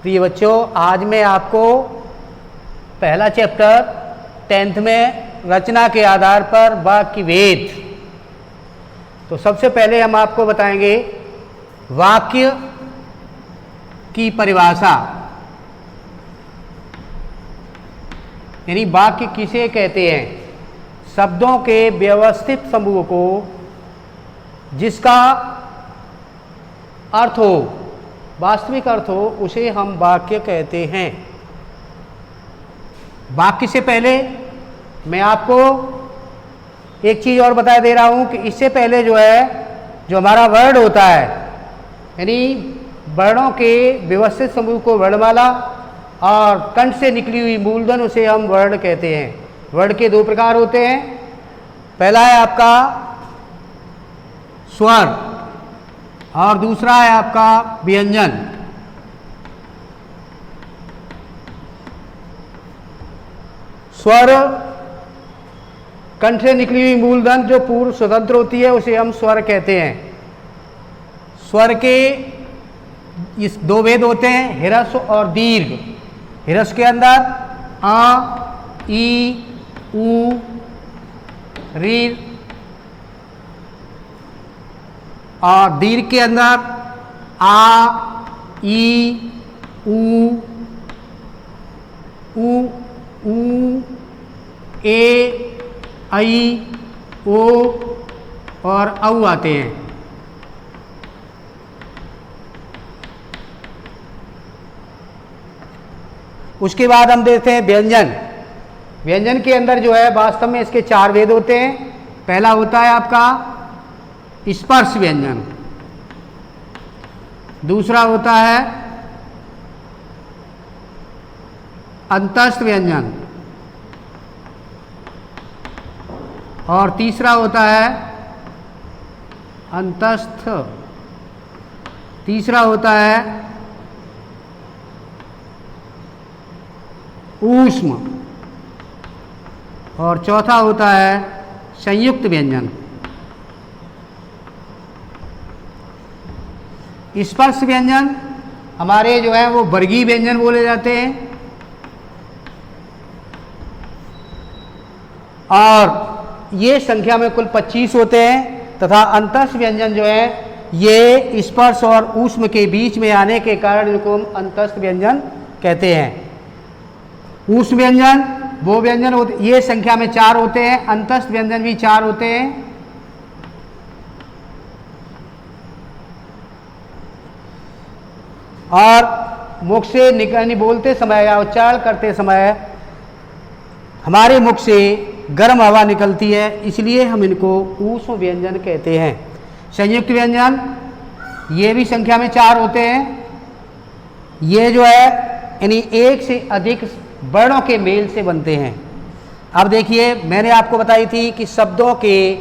प्रिय बच्चों, आज मैं आपको पहला चैप्टर 10th में रचना के आधार पर वाक्य भेद। तो सबसे पहले हम आपको बताएंगे वाक्य की परिभाषा, यानी वाक्य किसे कहते हैं। शब्दों के व्यवस्थित समूह को जिसका अर्थ हो, वास्तविक अर्थ हो, उसे हम वाक्य कहते हैं। वाक्य से पहले मैं आपको एक चीज़ और बता दे रहा हूं कि इससे पहले जो हमारा वर्ड होता है, यानी वर्णों के व्यवस्थित समूह को वर्णमाला और कंठ से निकली हुई मूलधन, उसे हम वर्ण कहते हैं। वर्ड के दो प्रकार होते हैं। पहला है आपका स्वर और दूसरा है आपका व्यंजन। स्वर कंठ से निकली हुई मूलधन जो पूर्व स्वतंत्र होती है, उसे हम स्वर कहते हैं। स्वर के इस दो भेद होते हैं, ह्रस्व और दीर्घ। ह्रस्व के अंदर आ, ई, ऊ, री, और दीर्घ के अंदर आ, ई, ऊ, ए, आई, ओ और औ आते हैं। उसके बाद हम देखते हैं व्यंजन। व्यंजन के अंदर जो है वास्तव में इसके चार भेद होते हैं। पहला होता है आपका स्पर्श व्यंजन, दूसरा होता है अंतस्थ व्यंजन और तीसरा होता है अंतस्थ, तीसरा होता है ऊष्म और चौथा होता है संयुक्त व्यंजन। स्पर्श व्यंजन हमारे जो है वो वर्गीय व्यंजन बोले जाते हैं, और ये संख्या में कुल 25 होते हैं। तथा अंतस्थ व्यंजन जो है ये स्पर्श और ऊष्म के बीच में आने के कारण इनको हम अंतस्थ व्यंजन कहते हैं। ऊष्म व्यंजन वो व्यंजन होते, ये संख्या में 4 होते हैं। अंतस्थ व्यंजन भी 4 होते हैं। और मुख से निकलनी बोलते समय या उच्चारण करते समय हमारे मुख से गर्म हवा निकलती है, इसलिए हम इनको ऊष्म व्यंजन कहते हैं। संयुक्त व्यंजन ये भी संख्या में 4 होते हैं। ये जो है यानी एक से अधिक वर्णों के मेल से बनते हैं। अब देखिए, मैंने आपको बताई थी कि शब्दों के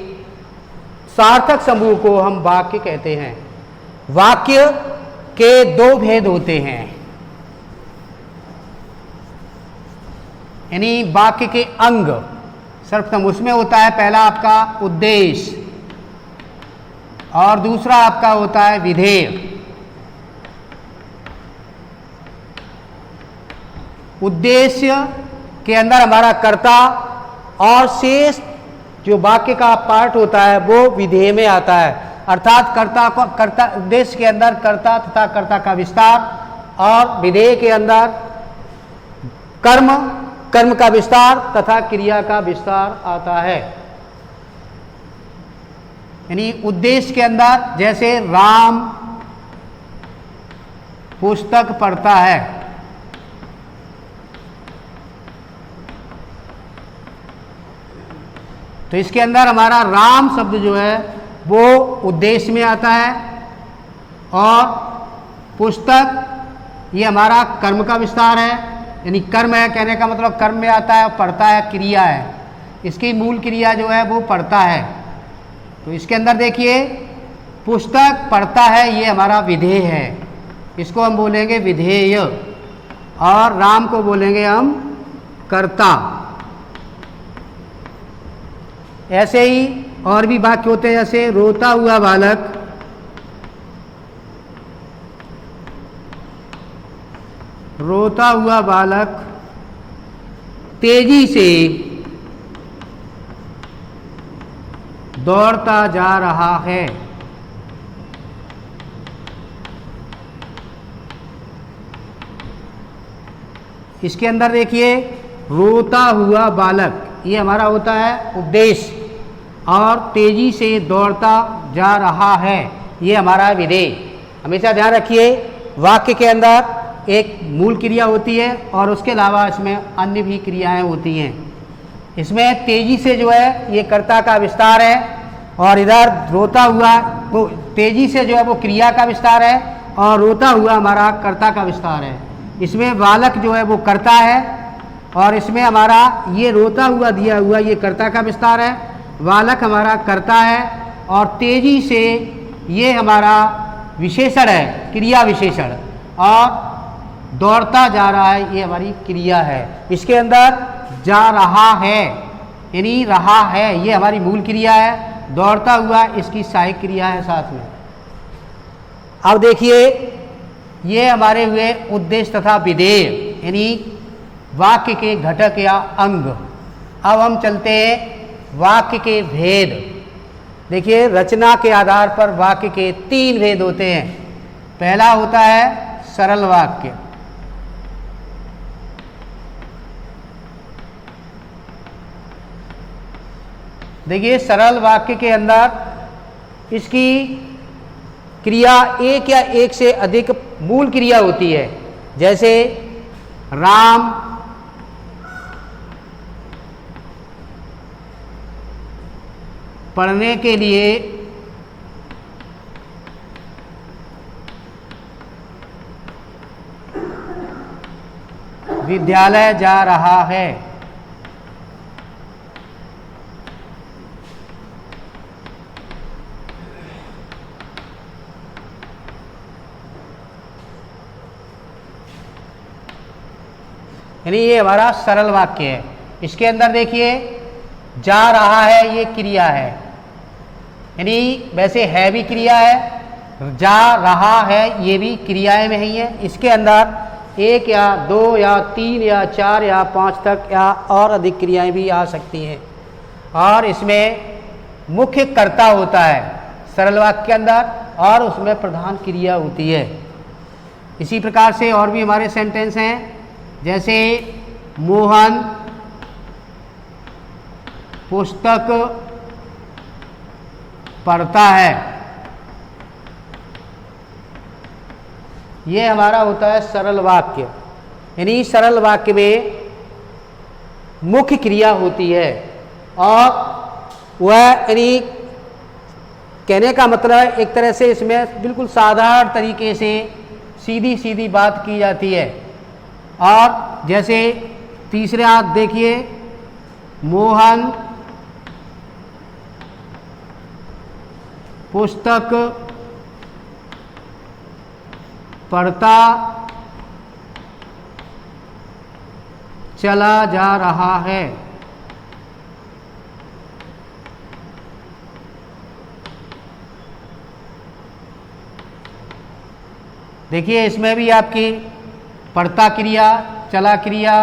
सार्थक समूह को हम वाक्य कहते हैं। वाक्य के दो भेद होते हैं, यानी वाक्य के अंग सर्वप्रथम उसमें होता है पहला आपका उद्देश्य और दूसरा आपका होता है विधेय। उद्देश्य के अंदर हमारा कर्ता और शेष जो वाक्य का पार्ट होता है वो विधेय में आता है, अर्थात कर्ता उद्देश्य के अंदर कर्ता तथा कर्ता का विस्तार और विधेय के अंदर कर्म का विस्तार तथा क्रिया का विस्तार आता है। यानी उद्देश्य के अंदर जैसे राम पुस्तक पढ़ता है, तो इसके अंदर हमारा राम शब्द जो है वो उद्देश्य में आता है, और पुस्तक ये हमारा कर्म का विस्तार है, यानी कर्म है, कहने का मतलब कर्म में आता है। पढ़ता है क्रिया है, इसकी मूल क्रिया जो है वो पढ़ता है। तो इसके अंदर देखिए, पुस्तक पढ़ता है ये हमारा विधेय है, इसको हम बोलेंगे विधेय, और राम को बोलेंगे हम कर्ता। ऐसे ही और भी वाक्य होते हैं, जैसे रोता हुआ बालक रोता हुआ बालक तेजी से दौड़ता जा रहा है। इसके अंदर देखिए, रोता हुआ बालक, ये हमारा होता है उद्देश्य, और तेजी से दौड़ता जा रहा है, ये हमारा विधेय। हमेशा ध्यान रखिए, वाक्य के अंदर एक मूल क्रिया होती है और उसके अलावा इसमें अन्य भी क्रियाएं होती हैं। इसमें तेजी से जो है ये कर्ता का विस्तार है, और इधर रोता हुआ वो तेजी से जो है वो क्रिया का विस्तार है, और रोता हुआ हमारा कर्ता का विस्तार है। इसमें बालक जो है वो कर्ता है, और इसमें हमारा ये रोता हुआ दिया हुआ ये कर्ता का विस्तार है, बालक हमारा कर्ता है, और तेजी से ये हमारा विशेषण है, क्रिया विशेषण, और दौड़ता जा रहा है, ये हमारी क्रिया है। इसके अंदर जा रहा है यानी रहा है, ये हमारी मूल क्रिया है, दौड़ता हुआ इसकी सहायक क्रिया है साथ में। अब देखिए, ये हमारे हुए उद्देश्य तथा विधेय यानी वाक्य के घटक या अंग। अब हम चलते हैं वाक्य के भेद। देखिए, रचना के आधार पर वाक्य के 3 भेद होते हैं। पहला होता है सरल वाक्य। देखिए, सरल वाक्य के अंदर इसकी क्रिया एक या एक से अधिक मूल क्रिया होती है। जैसे राम पढ़ने के लिए विद्यालय जा रहा है। यानी ये हमारा सरल वाक्य है। इसके अंदर देखिए, जा रहा है ये क्रिया है, यानी वैसे है भी क्रिया है, जा रहा है ये भी क्रियाएं में ही है। इसके अंदर 1 या 2 या 3 या 4 या 5 तक या और अधिक क्रियाएं भी आ सकती हैं, और इसमें मुख्य कर्ता होता है सरल वाक्य के अंदर, और उसमें प्रधान क्रिया होती है। इसी प्रकार से और भी हमारे सेंटेंस हैं, जैसे मोहन पुस्तक पढ़ता है, ये हमारा होता है सरल वाक्य। यानी सरल वाक्य में मुख्य क्रिया होती है, और वह यानी कहने का मतलब है एक तरह से इसमें बिल्कुल साधारण तरीके से सीधी सीधी बात की जाती है। और जैसे तीसरे आप देखिए, मोहन पुस्तक पढ़ता चला जा रहा है। देखिए, इसमें भी आपकी पढ़ता क्रिया, चला क्रिया,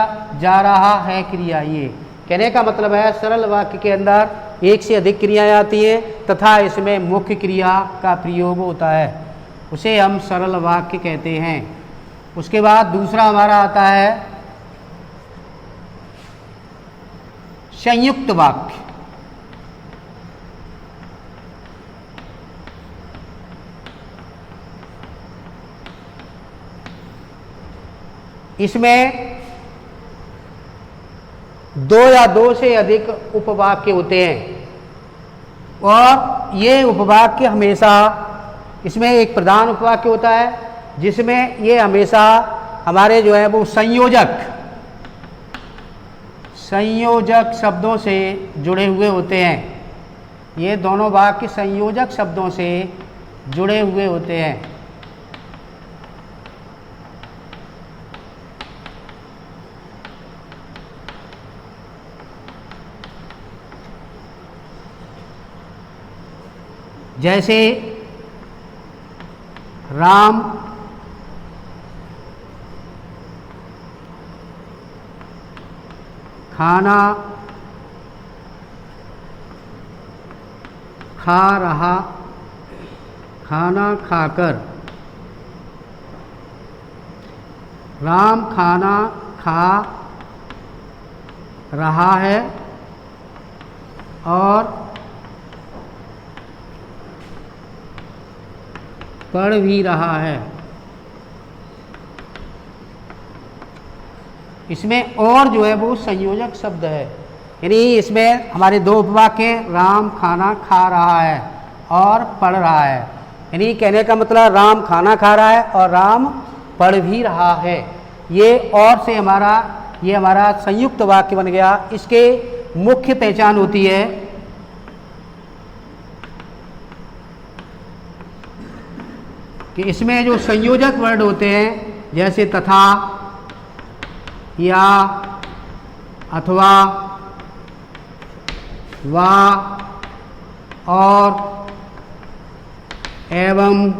जा रहा है क्रिया। ये कहने का मतलब है सरल वाक्य के अंदर एक से अधिक क्रियाएं आती हैं तथा इसमें मुख्य क्रिया का प्रयोग होता है, उसे हम सरल वाक्य कहते हैं। उसके बाद दूसरा हमारा आता है संयुक्त वाक्य। इसमें 2 या 2 से अधिक उपवाक्य होते हैं, और ये उपवाक्य हमेशा, इसमें एक प्रधान उपवाक्य होता है जिसमें ये हमेशा हमारे जो है वो संयोजक शब्दों से जुड़े हुए होते हैं। ये दोनों वाक्य संयोजक शब्दों से जुड़े हुए होते हैं। जैसे राम खाना खा रहा, खाना खाकर। राम खाना खा रहा है और पढ़ भी रहा है। इसमें और जो है वो संयोजक शब्द है, यानी इसमें हमारे दो उपवाक्य, राम खाना खा रहा है और पढ़ रहा है। यानी कहने का मतलब राम खाना खा रहा है और राम पढ़ भी रहा है। ये और से ये हमारा संयुक्त वाक्य बन गया। इसके मुख्य पहचान होती है कि इसमें जो संयोजक वर्ड होते हैं, जैसे तथा, या, अथवा, वा, और, एवं,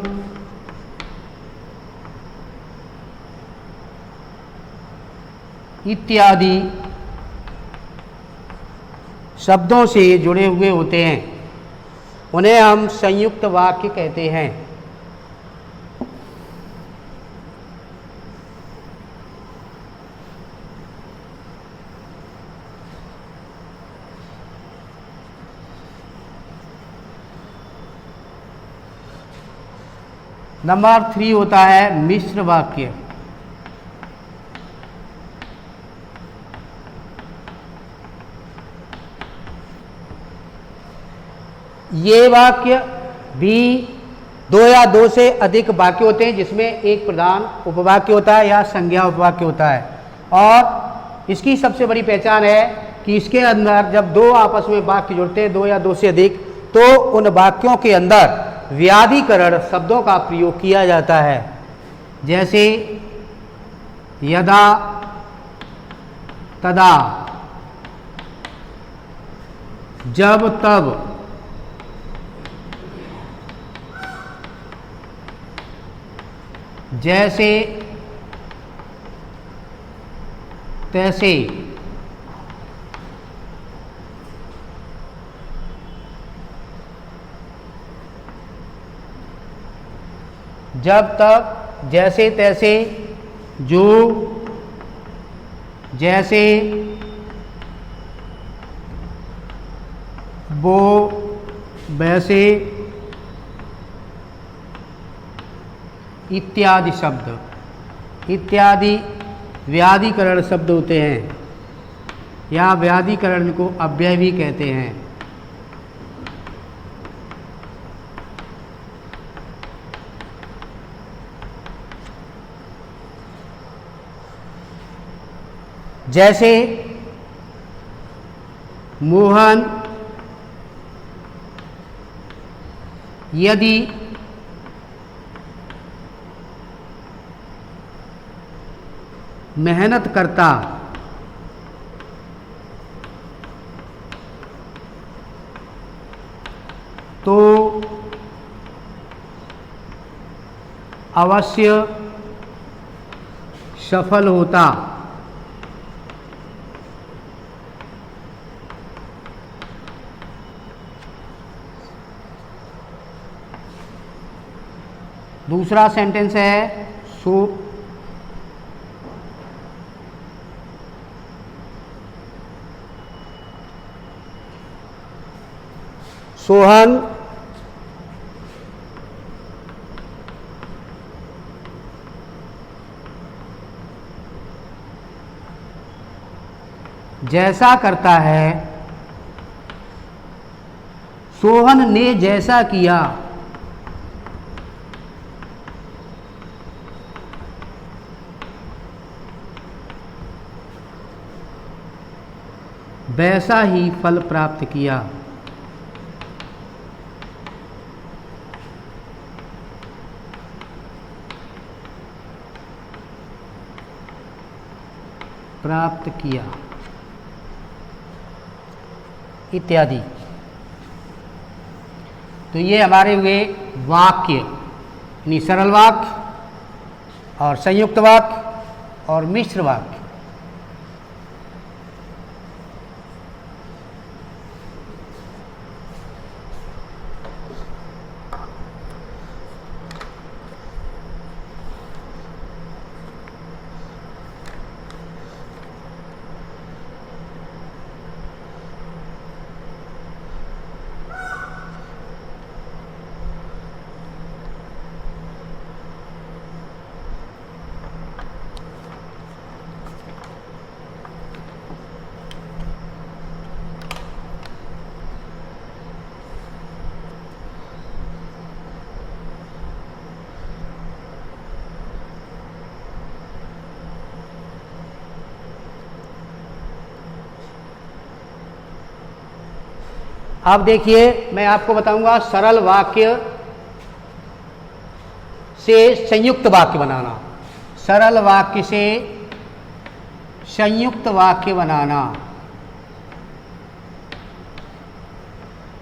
इत्यादि शब्दों से जुड़े हुए होते हैं, उन्हें हम संयुक्त वाक्य कहते हैं। नंबर 3 होता है मिश्र वाक्य। ये वाक्य भी दो या दो से अधिक वाक्य होते हैं, जिसमें एक प्रधान उपवाक्य होता है या संज्ञा उपवाक्य होता है। और इसकी सबसे बड़ी पहचान है कि इसके अंदर जब दो आपस में वाक्य जुड़ते हैं, दो या दो से अधिक, तो उन वाक्यों के अंदर व्याधिकरण शब्दों का प्रयोग किया जाता है। जैसे यदा, तदा, जब तब, जैसे तैसे। जब तक, जैसे तैसे, जो, जैसे, वो, वैसे, इत्यादि शब्द। इत्यादि व्याधिकरण शब्द होते हैं, या व्याधिकरण को अव्यय भी कहते हैं। जैसे मोहन यदि मेहनत करता तो अवश्य सफल होता। दूसरा सेंटेंस है सोहन जैसा करता है, सोहन ने जैसा किया। वैसा ही फल प्राप्त किया। प्राप्त किया इत्यादि। तो ये हमारे हुए वाक्य, यानी सरल वाक्य और संयुक्त वाक्य और मिश्र वाक्य। अब देखिए मैं आपको बताऊंगा सरल वाक्य से संयुक्त वाक्य बनाना। सरल वाक्य से संयुक्त वाक्य बनाना।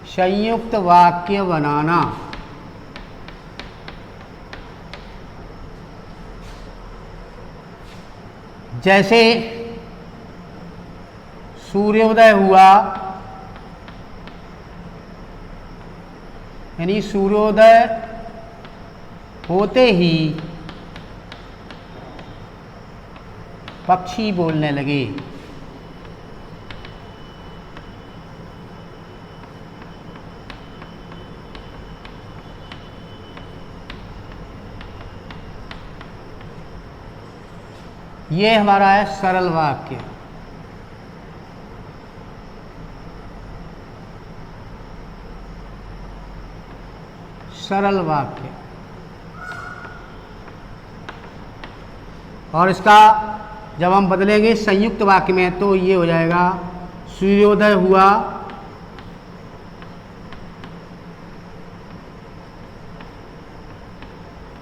संयुक्त वाक्य बनाना। जैसे सूर्योदय हुआ, यानी सूर्योदय होते ही पक्षी बोलने लगे। ये हमारा है सरल वाक्य। सरल वाक्य। और इसका जब हम बदलेंगे संयुक्त वाक्य में तो ये हो जाएगा सूर्योदय हुआ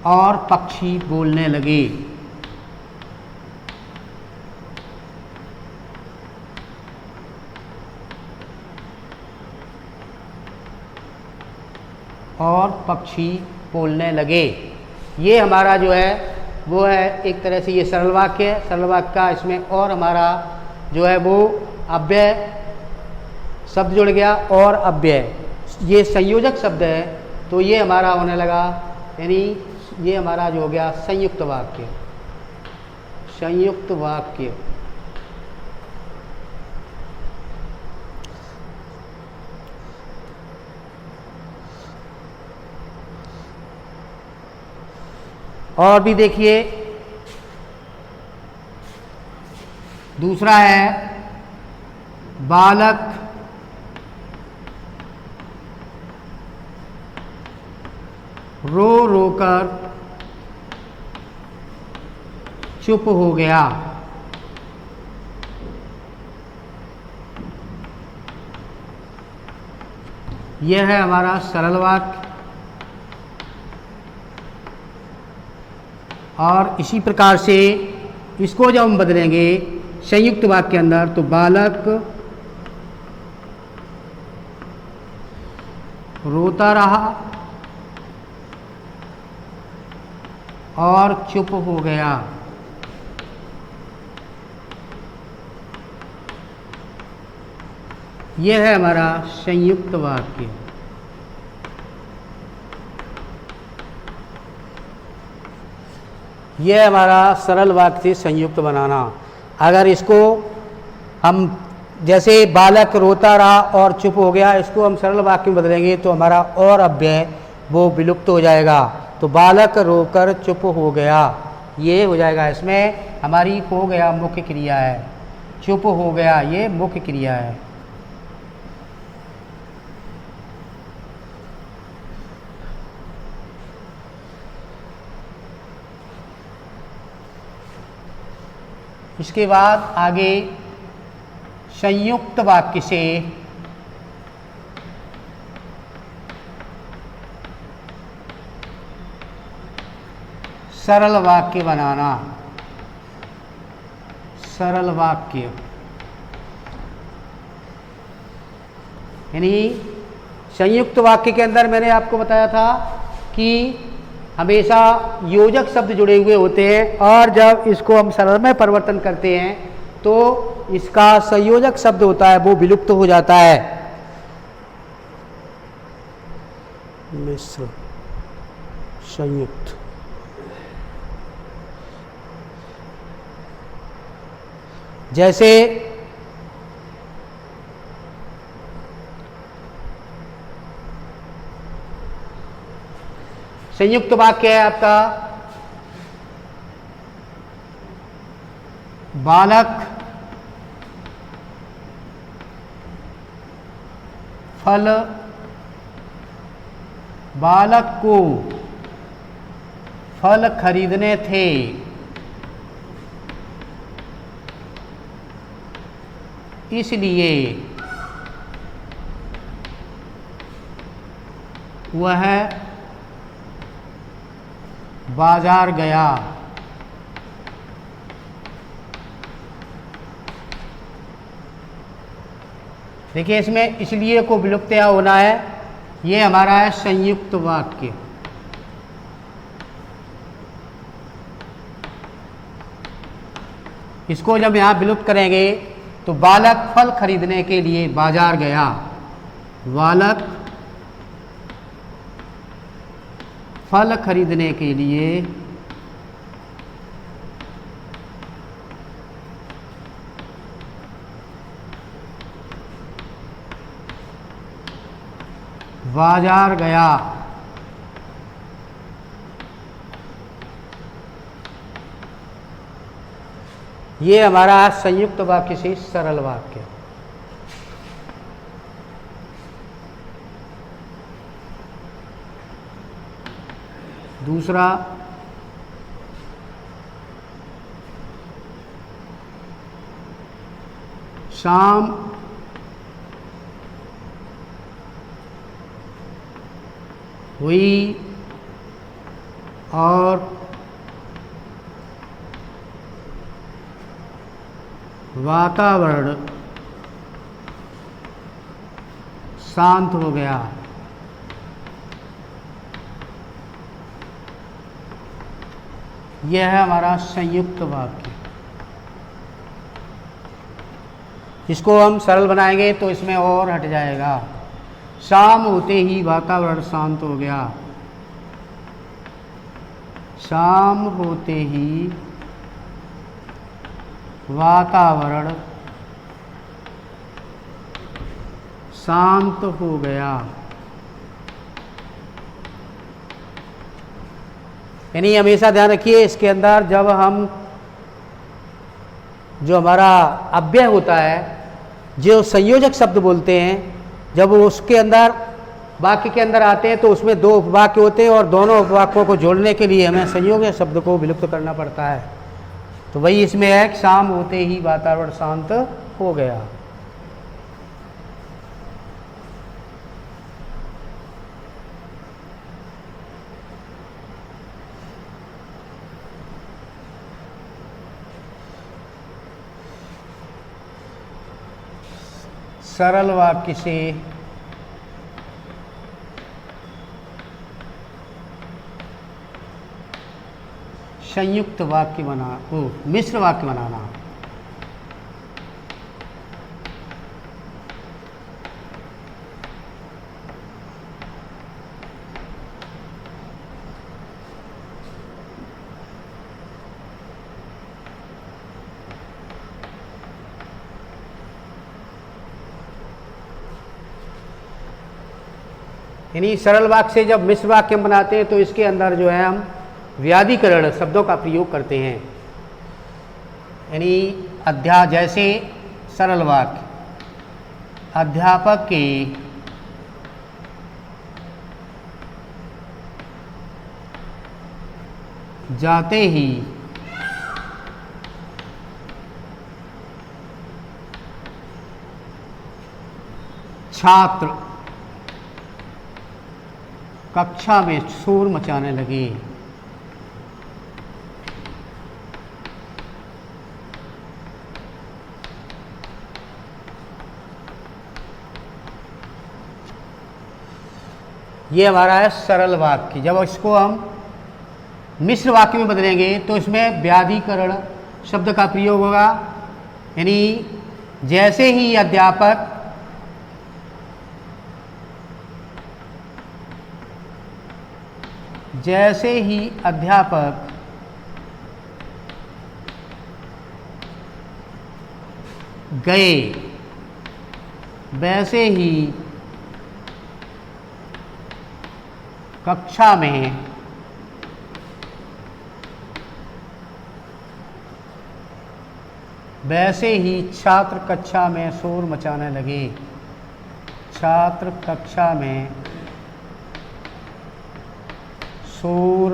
और पक्षी बोलने लगे। और पक्षी बोलने लगे। ये हमारा जो है वो है एक तरह से ये सरल वाक्य है। सरल वाक्य का इसमें और हमारा जो है वो अव्यय शब्द जुड़ गया और अव्यय, ये संयोजक शब्द है तो ये हमारा होने लगा, यानी ये हमारा जो हो गया संयुक्त वाक्य। संयुक्त वाक्य। और भी देखिए दूसरा है बालक रो रो कर चुप हो गया। यह है हमारा सरल वाक्य। और इसी प्रकार से इसको जब हम बदलेंगे संयुक्त वाक्य के अंदर तो बालक रोता रहा और चुप हो गया। यह है हमारा संयुक्त वाक्य। यह हमारा सरल वाक्य से संयुक्त बनाना। अगर इसको हम जैसे बालक रोता रहा और चुप हो गया, इसको हम सरल वाक्य में बदलेंगे तो हमारा और अव्यय वो विलुप्त हो जाएगा। तो बालक रोकर चुप हो गया, ये हो जाएगा। इसमें हमारी हो गया मुख्य क्रिया है, चुप हो गया ये मुख्य क्रिया है। इसके बाद आगे संयुक्त वाक्य से सरल वाक्य बनाना। सरल वाक्य यानी संयुक्त वाक्य के अंदर मैंने आपको बताया था कि हमेशा योजक शब्द जुड़े हुए होते हैं और जब इसको हम सरल में परिवर्तन करते हैं तो इसका संयोजक शब्द होता है वो विलुप्त हो जाता है। मिश्र संयुक्त। जैसे संयुक्त वाक्य है आपका बालक फल, बालक को फल खरीदने थे, इसलिए वह बाजार गया। देखिए इसमें इसलिए को विलुप्त या होना है, ये हमारा है संयुक्त वाक्य। इसको जब यहाँ विलुप्त करेंगे तो बालक फल खरीदने के लिए बाजार गया। बालक फल खरीदने के लिए बाजार गया। ये हमारा संयुक्त वाक्य से सरल वाक्य। दूसरा, शाम हुई और वातावरण शांत हो गया। यह है हमारा संयुक्त वाक्य। इसको हम सरल बनाएंगे तो इसमें और हट जाएगा। शाम होते ही वातावरण शांत हो गया। शाम होते ही वातावरण शांत हो गया। यानी हमेशा ध्यान रखिए इसके अंदर जब हम जो हमारा अव्यय होता है, जो संयोजक शब्द बोलते हैं, जब वो उसके अंदर वाक्य के अंदर आते हैं तो उसमें दो उपवाक्य होते हैं और दोनों उपवाक्यों को जोड़ने के लिए हमें संयोजक शब्द को विलुप्त करना पड़ता है। तो वही इसमें है कि शाम होते ही वातावरण शांत हो गया। सरल वाक्य से संयुक्त वाक्य मिश्र वाक्य बनाना। यानी सरल वाक्य से जब मिश्र वाक्य हम बनाते हैं तो इसके अंदर जो है हम व्याधिकरण शब्दों का प्रयोग करते हैं। यानी जैसे सरल वाक्य, अध्यापक के जाते ही छात्र कक्षा में शोर मचाने लगे। ये हमारा है सरल वाक्य। जब इसको हम मिश्र वाक्य में बदलेंगे तो इसमें व्याधिकरण शब्द का प्रयोग होगा। यानी जैसे ही अध्यापक गए, वैसे ही कक्षा में छात्र कक्षा में शोर मचाने लगे। छात्र कक्षा में शोर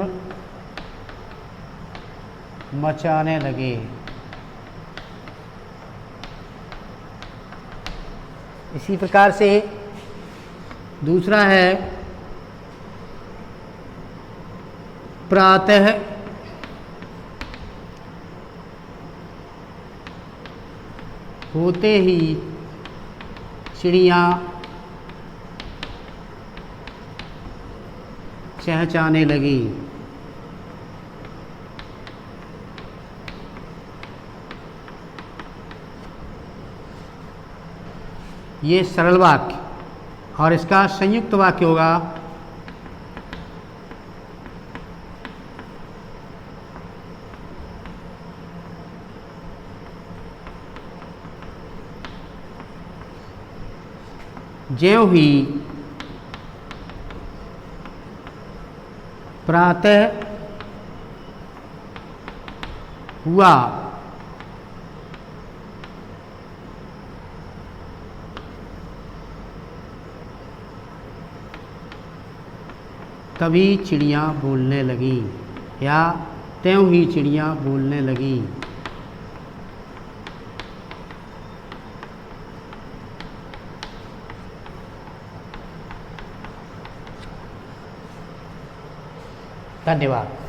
मचाने लगे। इसी प्रकार से दूसरा है प्रातः होते ही चिड़िया चहचहाने लगी। ये सरल वाक्य, और इसका संयुक्त वाक्य होगा ज्यों ही प्रातः हुआ तभी चिड़िया बोलने लगी, या त्यों ही चिड़िया बोलने लगी। धन्यवाद।